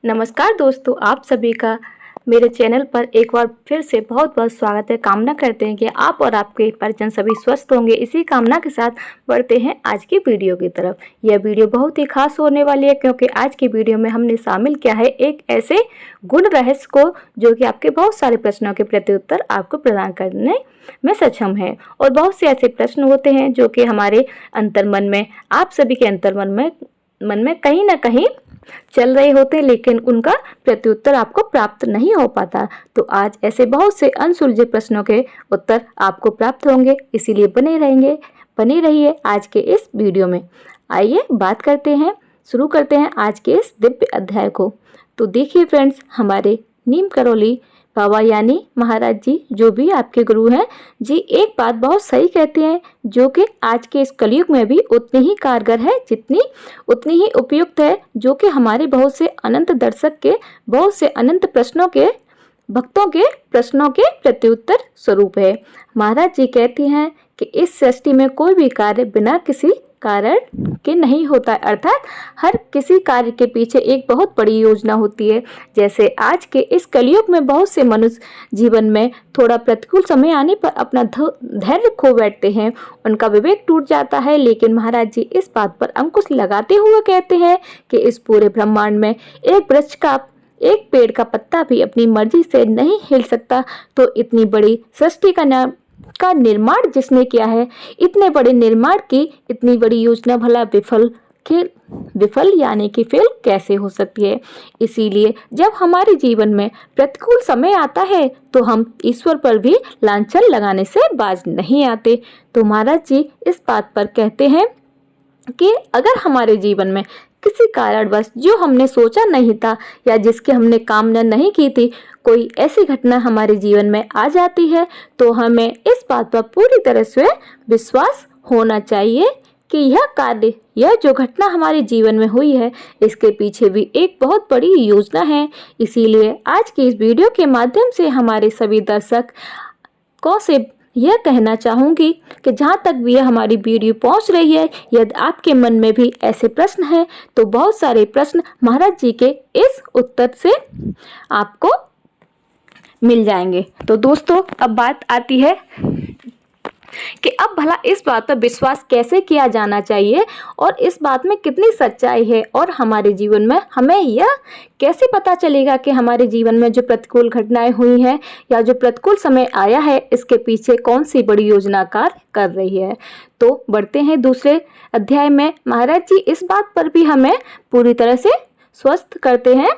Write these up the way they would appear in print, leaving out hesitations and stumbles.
नमस्कार दोस्तों, आप सभी का मेरे चैनल पर एक बार फिर से बहुत बहुत स्वागत है। कामना करते हैं कि आप और आपके परिजन सभी स्वस्थ होंगे। इसी कामना के साथ बढ़ते हैं आज की वीडियो की तरफ। यह वीडियो बहुत ही खास होने वाली है क्योंकि आज की वीडियो में हमने शामिल किया है एक ऐसे गुण रहस्य को जो कि आपके बहुत सारे प्रश्नों के प्रत्युत्तर आपको प्रदान करने में सक्षम है। और बहुत से ऐसे प्रश्न होते हैं जो कि हमारे अंतर्मन में, आप सभी के अंतर्मन में कहीं ना कहीं चल रहे होते हैं, लेकिन उनका प्रत्युत्तर आपको प्राप्त नहीं हो पाता। तो आज ऐसे बहुत से अनसुलझे प्रश्नों के उत्तर आपको प्राप्त होंगे, इसीलिए बने रहिए आज के इस वीडियो में। आइए शुरू करते हैं आज के इस दिव्य अध्याय को। तो देखिए फ्रेंड्स, हमारे नीम करोली बाबा यानी महाराज जी, जो भी आपके गुरु हैं जी, एक बात बहुत सही कहते हैं जो कि आज के इस कलयुग में भी उतनी ही कारगर है उतनी ही उपयुक्त है, जो कि हमारे बहुत से अनंत दर्शक के बहुत से अनंत प्रश्नों के भक्तों के प्रश्नों के प्रत्युत्तर स्वरूप है। महाराज जी कहती हैं कि इस सृष्टि में कोई भी कार्य बिना किसी कारण के नहीं होता है, अर्थात हर किसी कार्य के पीछे एक बहुत बड़ी योजना होती है। जैसे आज के इस कलयुग में बहुत से मनुष्य जीवन में थोड़ा प्रतिकूल समय आने पर अपना धैर्य खो बैठते हैं, उनका विवेक टूट जाता है। लेकिन महाराज जी इस बात पर अंकुश लगाते हुए कहते हैं कि इस पूरे ब्रह्मांड में एक पेड़ का पत्ता भी अपनी मर्जी से नहीं हिल सकता, तो इतनी बड़ी सृष्टि का निर्माण जिसने किया है, इतने बड़े निर्माण की इतनी बड़ी योजना भला विफल यानी कि फेल कैसे हो सकती है। इसीलिए जब हमारे जीवन में प्रतिकूल समय आता है तो हम ईश्वर पर भी लांछन लगाने से बाज नहीं आते। तो महाराज जी इस बात पर कहते हैं कि अगर हमारे जीवन में किसी कारणवश जो हमने सोचा नहीं था या जिसकी हमने कामना नहीं की थी, कोई ऐसी घटना हमारे जीवन में आ जाती है, तो हमें इस बात पर पूरी तरह से विश्वास होना चाहिए कि यह जो घटना हमारे जीवन में हुई है, इसके पीछे भी एक बहुत बड़ी योजना है। इसीलिए आज की इस वीडियो के माध्यम से हमारे सभी दर्शक को से यह कहना चाहूँगी कि जहाँ तक भी यह हमारी वीडियो पहुँच रही है, यदि आपके मन में भी ऐसे प्रश्न हैं तो बहुत सारे प्रश्न महाराज जी के इस उत्तर से आपको मिल जाएंगे। तो दोस्तों, अब बात आती है कि अब भला इस बात पर विश्वास कैसे किया जाना चाहिए और इस बात में कितनी सच्चाई है, और हमारे जीवन में हमें यह कैसे पता चलेगा कि हमारे जीवन में जो प्रतिकूल घटनाएं हुई हैं या जो प्रतिकूल समय आया है, इसके पीछे कौन सी बड़ी योजना कार्य कर रही है। तो बढ़ते हैं दूसरे अध्याय में। महाराज जी इस बात पर भी हमें पूरी तरह से स्वस्थ करते हैं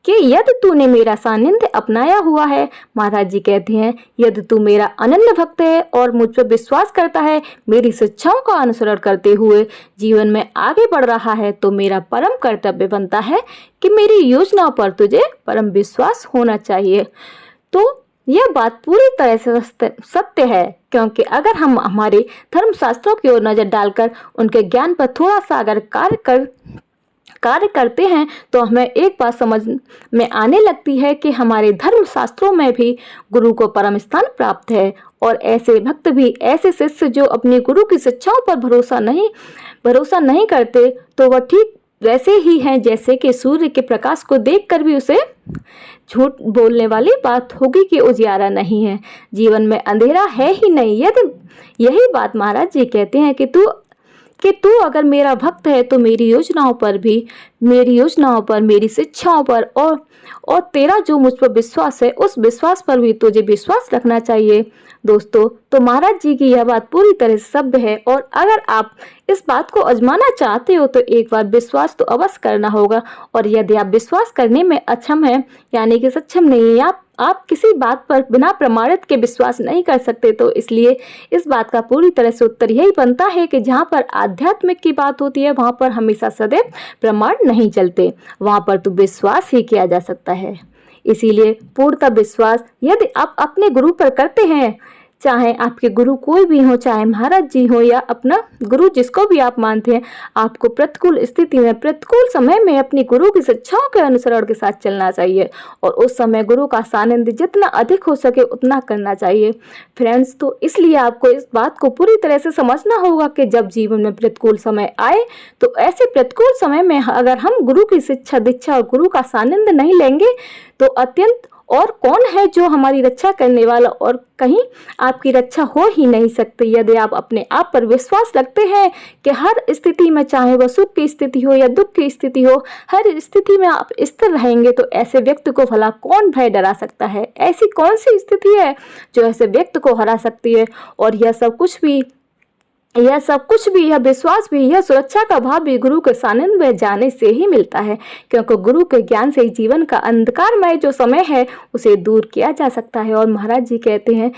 कि यदि तूने मेरा सानिध्य अपनाया हुआ है, महाराज जी कहते हैं, यदि तू मेरा अनन्य भक्त है और मुझ पर विश्वास करता है, मेरी शिक्षाओं का अनुसरण करते हुए जीवन में आगे बढ़ रहा है, तो मेरा परम कर्तव्य बनता है कि मेरी योजनाओं पर तुझे परम विश्वास होना चाहिए। तो यह बात पूरी तरह से सत्य है, क्योंकि अगर हम हमारे धर्मशास्त्रों की ओर नजर डालकर उनके ज्ञान पर थोड़ा सा अगर कार्य करते हैं, तो हमें एक बात समझ में आने लगती है कि हमारे धर्म शास्त्रों में भी गुरु को परम स्थान प्राप्त है। और ऐसे भक्त भी, ऐसे शिष्य जो अपने गुरु की शिक्षाओं पर भरोसा नहीं करते, तो वह ठीक वैसे ही हैं जैसे कि सूर्य के प्रकाश को देखकर भी उसे झूठ बोलने वाली बात होगी कि उजियारा नहीं है, जीवन में अंधेरा है ही नहीं। यही बात महाराज जी कहते हैं कि तू अगर मेरा भक्त है तो मेरी योजनाओं पर, मेरी शिक्षाओं पर और तेरा जो मुझ पर विश्वास है, उस विश्वास पर भी तुझे विश्वास रखना चाहिए। दोस्तों, तो महाराज जी की यह बात पूरी तरह से सत्य है, और अगर आप इस बात को आजमाना चाहते हो तो एक बार विश्वास तो अवश्य करना होगा। और यदि आप विश्वास करने में अक्षम है यानी कि सक्षम नहीं है, आप किसी बात पर बिना प्रमाणित के विश्वास नहीं कर सकते, तो इसलिए इस बात का पूरी तरह से उत्तर यही बनता है कि जहाँ पर आध्यात्मिक की बात होती है, वहाँ पर हमेशा सदैव प्रमाण नहीं चलते, वहाँ पर तो विश्वास ही किया जा सकता है। इसीलिए पूर्णतः विश्वास यदि आप अपने गुरु पर करते हैं, चाहे आपके गुरु कोई भी हो, चाहे महाराज जी हो या अपना गुरु जिसको भी आप मानते हैं, आपको प्रतिकूल स्थिति में, प्रतिकूल समय में अपनी गुरु की शिक्षाओं के अनुसरण के साथ चलना चाहिए और उस समय गुरु का सानिध्य जितना अधिक हो सके उतना करना चाहिए। फ्रेंड्स, तो इसलिए आपको इस बात को पूरी तरह से समझना होगा कि जब जीवन में प्रतिकूल समय आए तो ऐसे प्रतिकूल समय में अगर हम गुरु की शिक्षा दीक्षा और गुरु का सानिध्य नहीं लेंगे तो अत्यंत और कौन है जो हमारी रक्षा करने वाला, और कहीं आपकी रक्षा हो ही नहीं सकती। यदि आप अपने आप पर विश्वास रखते हैं कि हर स्थिति में, चाहे वह सुख की स्थिति हो या दुख की स्थिति हो, हर स्थिति में आप स्थिर रहेंगे, तो ऐसे व्यक्ति को भला कौन भय डरा सकता है। ऐसी कौन सी स्थिति है जो ऐसे व्यक्ति को हरा सकती है। और यह सब कुछ भी, यह विश्वास भी, यह सुरक्षा का भाव भी गुरु के सानिध्य में जाने से ही मिलता है, क्योंकि गुरु के ज्ञान से ही जीवन का अंधकारमय जो समय है उसे दूर किया जा सकता है। और महाराज जी कहते हैं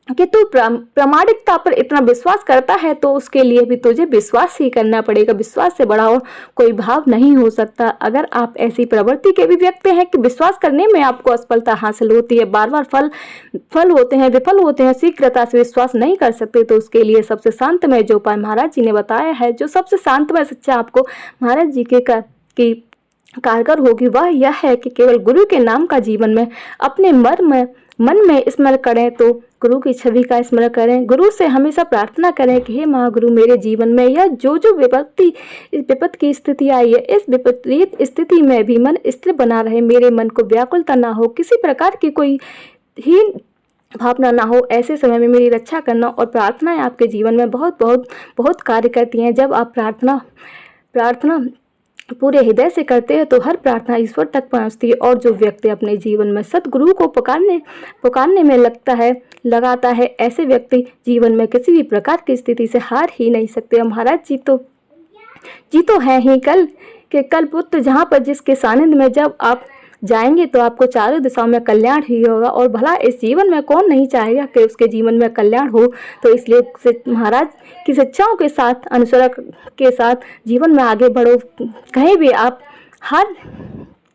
कि तू प्रामाणिकता पर इतना विश्वास करता है तो उसके लिए भी तुझे विश्वास ही करना पड़ेगा। विश्वास से बड़ा और कोई भाव नहीं हो सकता। अगर आप ऐसी प्रवृत्ति के भी व्यक्ति हैं कि विश्वास करने में आपको असफलता हासिल होती है, बार बार फल होते हैं, विफल होते हैं, शीघ्रता से विश्वास नहीं कर सकते, तो उसके लिए सबसे शांतमय जो उपाय महाराज जी ने बताया है, जो सबसे शांतमय शिक्षा आपको महाराज जी की कारगर होगी, वह यह है कि केवल गुरु के नाम का जीवन में अपने मन में स्मरण करें, तो गुरु की छवि का स्मरण करें। गुरु से हमेशा प्रार्थना करें कि हे महागुरु, मेरे जीवन में यह जो विपत्ति की स्थिति आई है, इस विपरीत स्थिति में भी मन स्थिर बना रहे, मेरे मन को व्याकुलता ना हो, किसी प्रकार की कोई हीन भावना ना हो। ऐसे समय में मेरी रक्षा करना। और प्रार्थनाएं आपके जीवन में बहुत कार्य करती हैं। जब आप प्रार्थना पूरे हृदय से करते हैं तो हर प्रार्थना ईश्वर तक पहुंचती है। और जो व्यक्ति अपने जीवन में सतगुरु को पुकारने में लगाता है, ऐसे व्यक्ति जीवन में किसी भी प्रकार की स्थिति से हार ही नहीं सकते। महाराज जी तो है ही कल पुत्र, जहाँ पर जिसके सानिध्य में जब आप जाएंगे तो आपको चारों दिशाओं में कल्याण ही होगा। और भला इस जीवन में कौन नहीं चाहेगा कि उसके जीवन में कल्याण हो। तो इसलिए महाराज की शिक्षाओं के साथ, अनुसरण के साथ जीवन में आगे बढ़ो। कहीं भी आप हार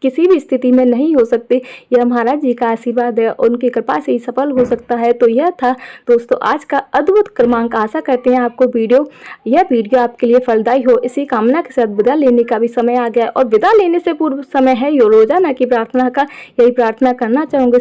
किसी भी स्थिति में नहीं हो सकते। यह महाराज जी का आशीर्वाद है, उनकी कृपा से ही सफल हो सकता है। तो यह था दोस्तों आज का अद्भुत क्रमांक। आशा करते हैं आपको यह वीडियो आपके लिए फलदायी हो। इसी कामना के साथ विदा लेने का भी समय आ गया, और विदा लेने से पूर्व समय है रोजाना की प्रार्थना का। यही प्रार्थना करना चाहूँगी।